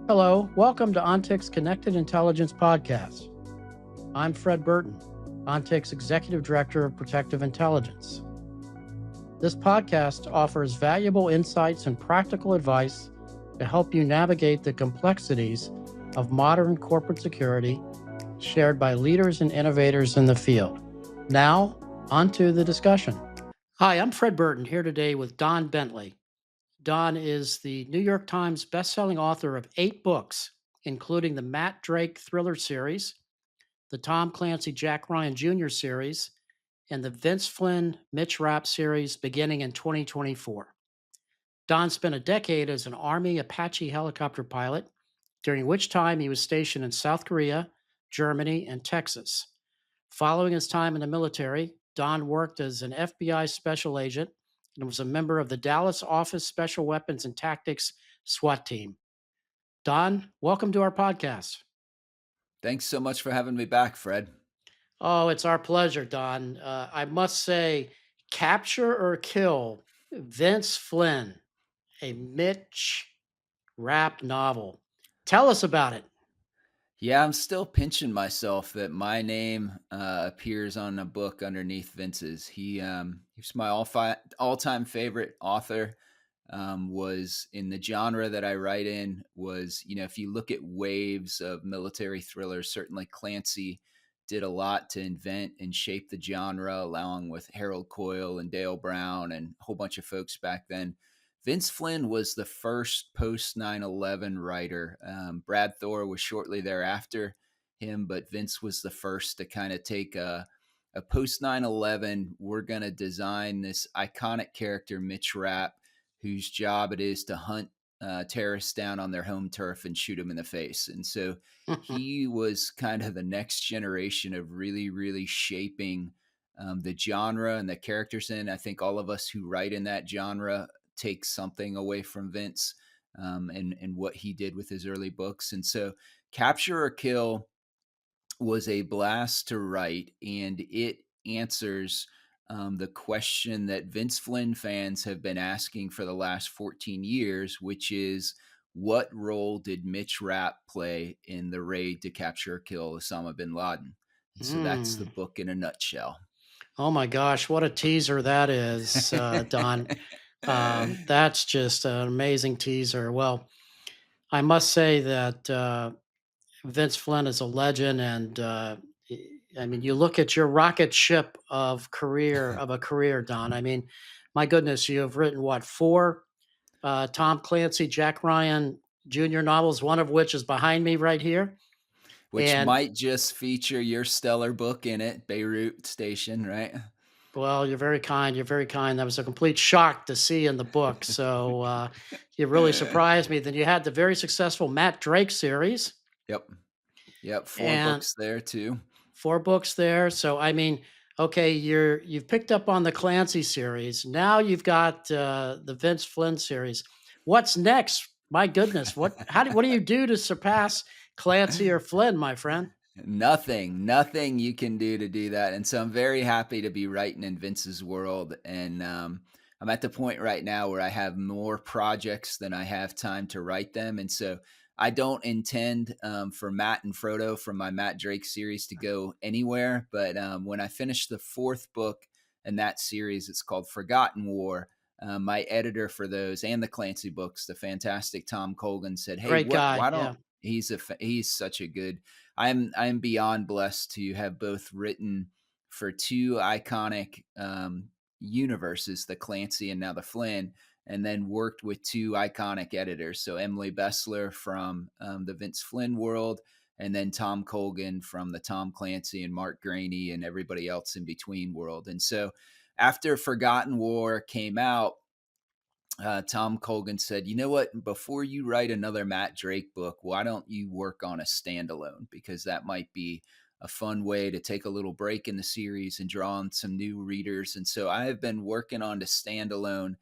Hello, welcome to ONTIC's Connected Intelligence Podcast. I'm Fred Burton, ONTIC's Executive Director of Protective Intelligence. This podcast offers valuable insights and practical advice to help you navigate the complexities of modern corporate security shared by leaders and innovators in the field. Now, on to the discussion. Hi, I'm Fred Burton, here today with Don Bentley. Don is the New York Times bestselling author of 8 books, including the Matt Drake thriller series, the Tom Clancy Jack Ryan Jr. series, and the Vince Flynn Mitch Rapp series beginning in 2024. Don spent a decade as an Army Apache helicopter pilot, during which time he was stationed in South Korea, Germany, and Texas. Following his time in the military, Don worked as an FBI special agent and was a member of the Dallas Office Special Weapons and Tactics SWAT team. Don, welcome to our podcast. Thanks so much for having me back, Fred. Oh, it's our pleasure, Don. I must say, Capture or Kill, Vince Flynn, a Mitch Rapp novel. Tell us about it. Yeah, I'm still pinching myself that my name appears on a book underneath Vince's. He's my all-time favorite author. Was in the genre that I write in. If you look at waves of military thrillers, certainly Clancy did a lot to invent and shape the genre, along with Harold Coyle and Dale Brown and a whole bunch of folks back then. Vince Flynn was the first post 9/11 writer. Brad Thor was shortly thereafter him, but Vince was the first to kind of take a post 9/11. We're going to design this iconic character, Mitch Rapp, whose job it is to hunt terrorists down on their home turf and shoot them in the face. And so he was kind of the next generation of really, really shaping the genre and the characters in. I think all of us who write in that genre take something away from Vince and what he did with his early books. And so Capture or Kill was a blast to write, and it answers the question that Vince Flynn fans have been asking for the last 14 years, which is what role did Mitch Rapp play in the raid to capture or kill Osama bin Laden? And so that's the Mm. book in a nutshell. Oh my gosh, what a teaser that is, Don. That's just an amazing teaser. Well, I must say that Vince Flynn is a legend, and I mean, you look at your rocket ship of a career, Don. I mean, my goodness, you have written what, 4 Tom Clancy, Jack Ryan Jr. novels, one of which is behind me right here. Which And might just feature your stellar book in it, Beirut Station, right? well, you're very kind. You're very kind. That was a complete shock to see in the book. So you really surprised me. Then you had the very successful Matt Drake series Yep. Yep. Four and books there too. 4 books there. So I mean, okay, you've picked up on the Clancy series. Now you've got the Vince Flynn series. What's next? My goodness, what do you do to surpass Clancy or Flynn, my friend? Nothing you can do to do that. And so I'm very happy to be writing in Vince's world. And I'm at the point right now where I have more projects than I have time to write them. And so I don't intend for Matt and Frodo from my Matt Drake series to go anywhere. But when I finish the 4th book in that series, it's called Forgotten War. My editor for those and the Clancy books, the fantastic Tom Colgan, said, "Hey, Great guy. why Yeah. don't he's such a good I'm beyond blessed to have both written for 2 iconic universes, the Clancy and now the Flynn, and then worked with 2 iconic editors. So Emily Bessler from the Vince Flynn world, and then Tom Colgan from the Tom Clancy and Mark Graney and everybody else in between world. And so after Forgotten War came out, Tom Colgan said, "You know what? Before you write another Matt Drake book, why don't you work on a standalone? Because that might be a fun way to take a little break in the series and draw on some new readers." And so I have been working on the standalone.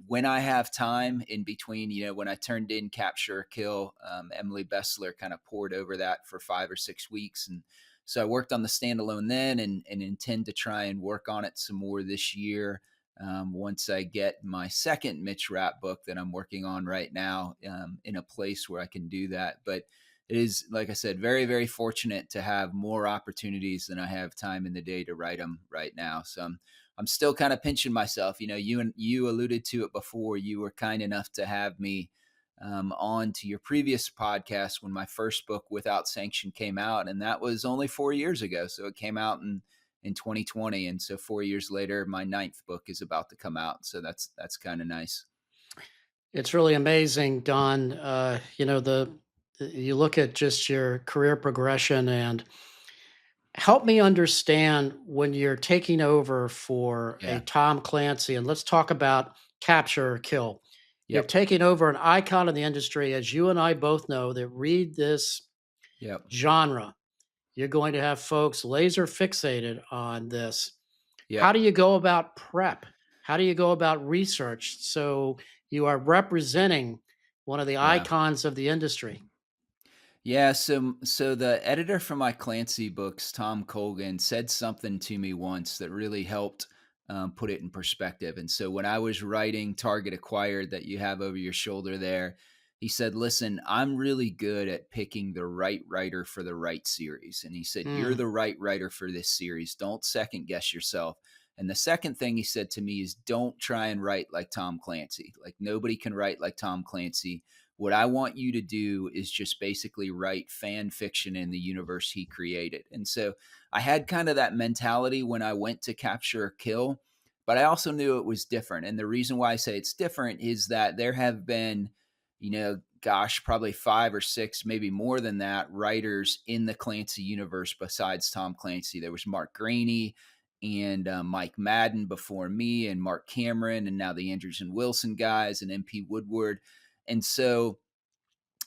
When I have time in between, when I turned in Capture or Kill, Emily Bessler kind of poured over that for 5 or 6 weeks. And so I worked on the standalone then and intend to try and work on it some more this year. once I get my second Mitch Rapp book that I'm working on right now in a place where I can do that. But it is, like I said, very, very fortunate to have more opportunities than I have time in the day to write them right now. So I'm still kind of pinching myself. You alluded to it before. You were kind enough to have me on to your previous podcast when my first book, Without Sanction, came out, and that was only 4 years ago. So it came out in 2020, and so 4 years later, my ninth book is about to come out. So that's kind of nice. It's really amazing, Don. You look at just your career progression and help me understand when you're taking over for a Yeah. Tom Clancy, and let's talk about capture or kill. You're Yep. taking over an icon in the industry, as you and I both know that read this Yep. genre. You're going to have folks laser fixated on this. How Yep. do you go about prep? How do you go about research so you are representing one of the Yeah. icons of the industry? Yeah, so the editor for my Clancy books, Tom Colgan, said something to me once that really helped put it in perspective. And so when I was writing Target Acquired that you have over your shoulder there, he said, "Listen, I'm really good at picking the right writer for the right series." And he said, "You're Mm. the right writer for this series. Don't second guess yourself." And the second thing he said to me is, "Don't try and write like Tom Clancy. Like nobody can write like Tom Clancy. What I want you to do is just basically write fan fiction in the universe he created." And so I had kind of that mentality when I went to Capture or Kill, but I also knew it was different. And the reason why I say it's different is that there have been, gosh, probably five or six, maybe more than that, writers in the Clancy universe besides Tom Clancy. There was Mark Graney and Mike Madden before me, and Mark Cameron, and now the Andrews and Wilson guys, and MP Woodward. And so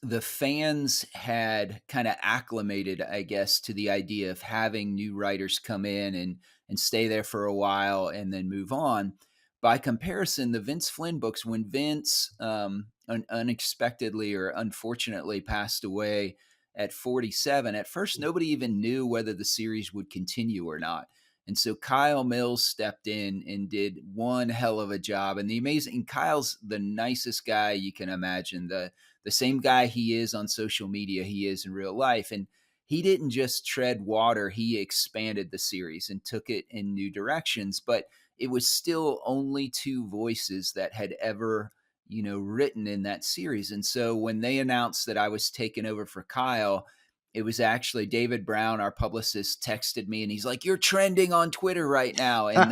the fans had kind of acclimated, I guess, to the idea of having new writers come in and stay there for a while and then move on. By comparison, the Vince Flynn books, when Vince unexpectedly or unfortunately passed away at 47, at first nobody even knew whether the series would continue or not. And so Kyle Mills stepped in and did one hell of a job. And Kyle's the nicest guy you can imagine. The same guy he is on social media, he is in real life. And he didn't just tread water, he expanded the series and took it in new directions. But it was still only two voices that had ever, written in that series. And so when they announced that I was taking over for Kyle, it was actually David Brown, our publicist, texted me and he's like, "You're trending on Twitter right now." And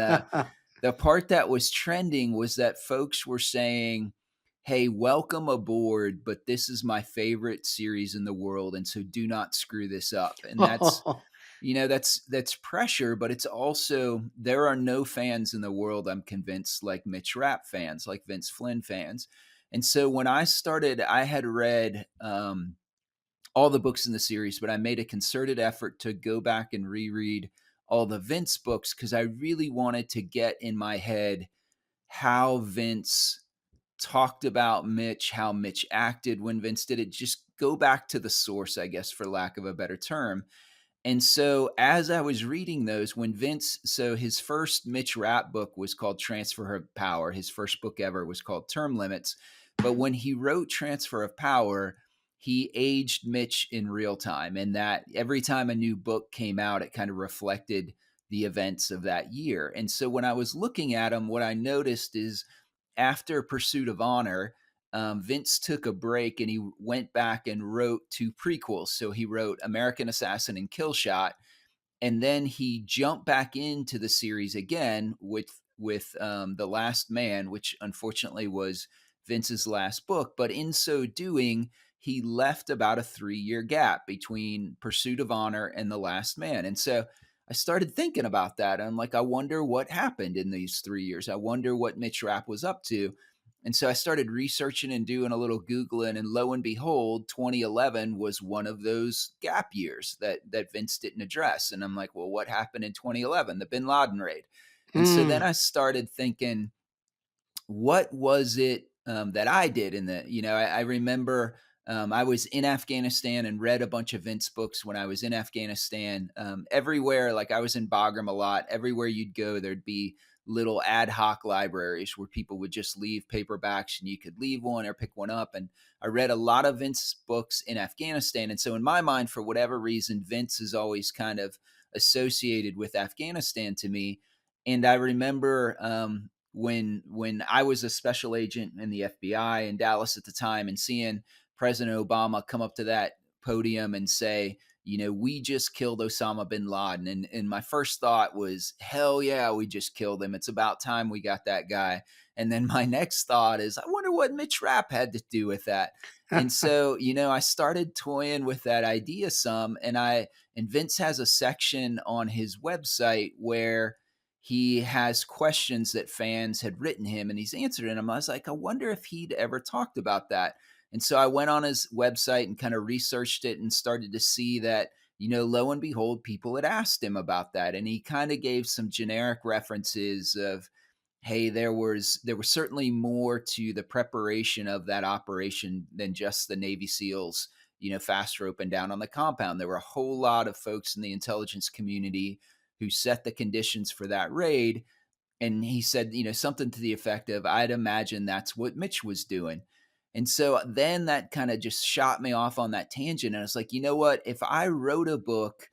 the part that was trending was that folks were saying, "Hey, welcome aboard, but this is my favorite series in the world, and so do not screw this up." And that's pressure, but it's also, there are no fans in the world, I'm convinced, like Mitch Rapp fans, like Vince Flynn fans. And so when I started, I had read all the books in the series, but I made a concerted effort to go back and reread all the Vince books because I really wanted to get in my head how Vince talked about Mitch, how Mitch acted when Vince did it. Just go back to the source, I guess, for lack of a better term. And so as I was reading those, so his first Mitch Rapp book was called Transfer of Power. His first book ever was called Term Limits. But when he wrote Transfer of Power, he aged Mitch in real time. And that every time a new book came out, it kind of reflected the events of that year. And so when I was looking at him, what I noticed is after Pursuit of Honor, Vince took a break and he went back and wrote two prequels. So he wrote American Assassin and Kill Shot, and then he jumped back into the series again with The Last Man, which unfortunately was Vince's last book. But in so doing, he left about a 3-year gap between Pursuit of Honor and The Last Man. And so I started thinking about that. I'm like, I wonder what happened in these 3 years. I wonder what Mitch Rapp was up to. And so I started researching and doing a little Googling, and lo and behold, 2011 was one of those gap years that Vince didn't address. And I'm like, well, what happened in 2011? The Bin Laden raid. And so then Mm. I started thinking, what was it that I did I remember I was in Afghanistan and read a bunch of Vince books when I was in Afghanistan. Everywhere, like I was in Bagram a lot. Everywhere you'd go, there'd be little ad hoc libraries where people would just leave paperbacks and you could leave one or pick one up. And I read a lot of Vince books in Afghanistan. And so in my mind, for whatever reason, Vince is always kind of associated with Afghanistan to me. And I remember when I was a special agent in the FBI in Dallas at the time, and seeing President Obama come up to that podium and say, we just killed Osama bin Laden. And my first thought was, hell yeah, we just killed him. It's about time we got that guy. And then my next thought is, I wonder what Mitch Rapp had to do with that. And so, I started toying with that idea some, and Vince has a section on his website where he has questions that fans had written him, and he's answered them. I was like, I wonder if he'd ever talked about that. And so I went on his website and kind of researched it and started to see that, lo and behold, people had asked him about that. And he kind of gave some generic references of, hey, there was certainly more to the preparation of that operation than just the Navy SEALs, fast roping down on the compound. There were a whole lot of folks in the intelligence community who set the conditions for that raid. And he said, something to the effect of, I'd imagine that's what Mitch was doing. And so then that kind of just shot me off on that tangent. And I was like, you know what? If I wrote a book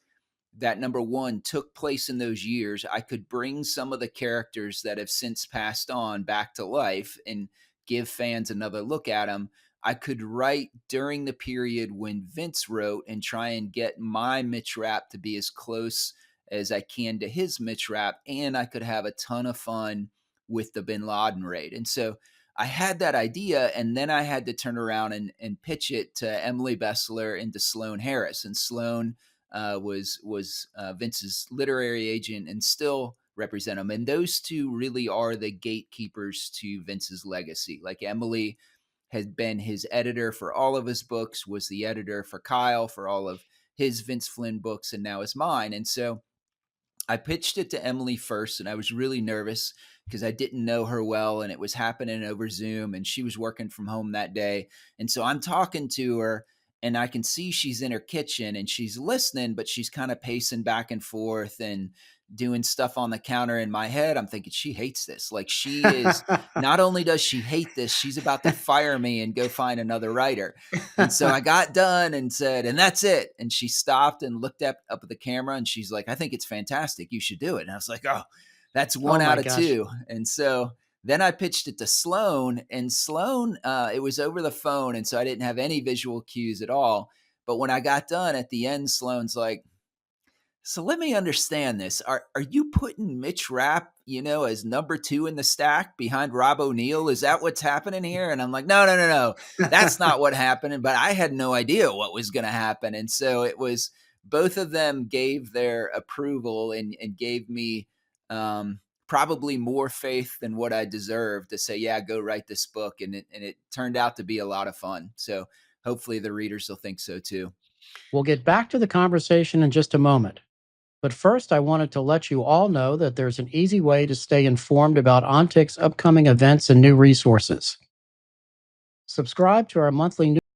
that, number one, took place in those years, I could bring some of the characters that have since passed on back to life and give fans another look at them. I could write during the period when Vince wrote and try and get my Mitch Rapp to be as close as I can to his Mitch Rapp, and I could have a ton of fun with the bin Laden raid. And so I had that idea, and then I had to turn around and pitch it to Emily Bestselling and to Sloan Harris. And Sloan was Vince's literary agent and still represent him. And those two really are the gatekeepers to Vince's legacy. Like, Emily had been his editor for all of his books, was the editor for Kyle for all of his Vince Flynn books, and now is mine. And so I pitched it to Emily first, and I was really nervous because I didn't know her well, and it was happening over Zoom, and she was working from home that day. And so I'm talking to her, and I can see she's in her kitchen and she's listening, but she's kind of pacing back and forth and doing stuff on the counter. In my head, I'm thinking, she hates this. Like, she is, not only does she hate this, she's about to fire me and go find another writer. And so I got done and said, and that's it. And she stopped and looked up at the camera, and she's like, I think it's fantastic. You should do it. And I was like, oh, that's one out of two. And so then I pitched it to Sloan, and Sloan, it was over the phone. And so I didn't have any visual cues at all. But when I got done at the end, Sloan's like, so let me understand this. Are you putting Mitch Rapp, as number 2 in the stack behind Rob O'Neill? Is that what's happening here? And I'm like, no. That's not what happened. But I had no idea what was going to happen. And so it was, both of them gave their approval and gave me probably more faith than what I deserved to say, yeah, go write this book. And it turned out to be a lot of fun. So hopefully the readers will think so too. We'll get back to the conversation in just a moment. But first, I wanted to let you all know that there's an easy way to stay informed about ONTIC's upcoming events and new resources. Subscribe to our monthly